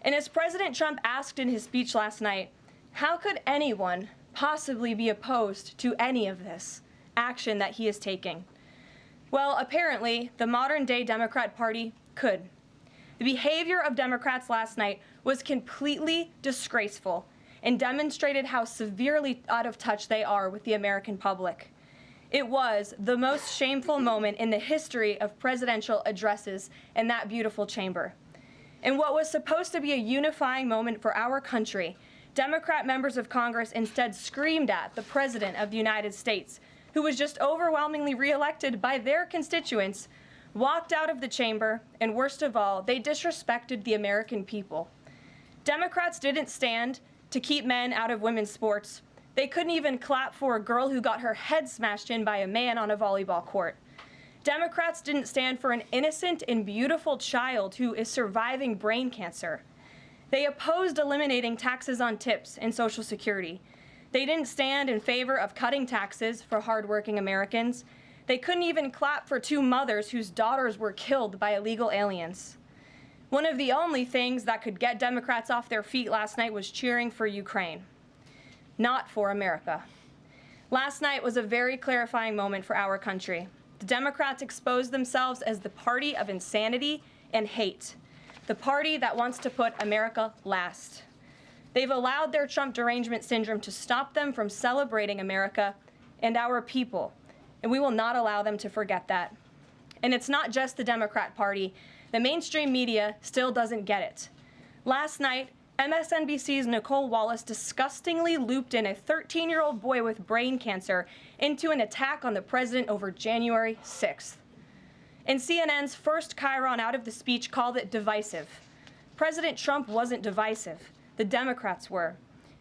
And as President Trump asked in his speech last night, how could anyone possibly be opposed to any of this action that he is taking? Well, apparently, the modern-day Democrat Party could. The behavior of Democrats last night was completely disgraceful and demonstrated how severely out of touch they are with the American public. It was the most shameful moment in the history of presidential addresses in that beautiful chamber. In what was supposed to be a unifying moment for our country, Democrat members of Congress instead screamed at the President of the United States, who was just overwhelmingly reelected by their constituents, walked out of the chamber, and worst of all, they disrespected the American people. Democrats didn't stand to keep men out of women's sports. They couldn't even clap for a girl who got her head smashed in by a man on a volleyball court. Democrats didn't stand for an innocent and beautiful child who is surviving brain cancer. They opposed eliminating taxes on tips and Social Security. They didn't stand in favor of cutting taxes for hardworking Americans. They couldn't even clap for two mothers whose daughters were killed by illegal aliens. One of the only things that could get Democrats off their feet last night was cheering for Ukraine, not for America. Last night was a very clarifying moment for our country. The Democrats exposed themselves as the party of insanity and hate, the party that wants to put America last. They've allowed their Trump derangement syndrome to stop them from celebrating America and our people, and we will not allow them to forget that. And it's not just the Democrat Party. The mainstream media still doesn't get it. Last night, MSNBC's Nicole Wallace disgustingly looped in a 13-year-old boy with brain cancer into an attack on the president over January 6th. And CNN's first chyron out of the speech called it divisive. President Trump wasn't divisive. The Democrats were.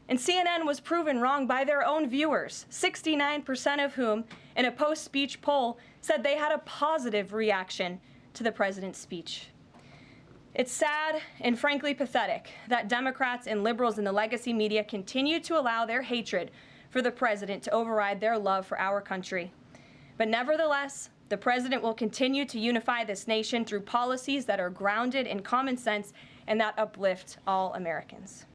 And CNN was proven wrong by their own viewers, 69% of whom, in a post-speech poll, said they had a positive reaction to the president's speech. It's sad and frankly pathetic that Democrats and liberals in the legacy media continue to allow their hatred for the president to override their love for our country. But nevertheless, the president will continue to unify this nation through policies that are grounded in common sense and that uplift all Americans.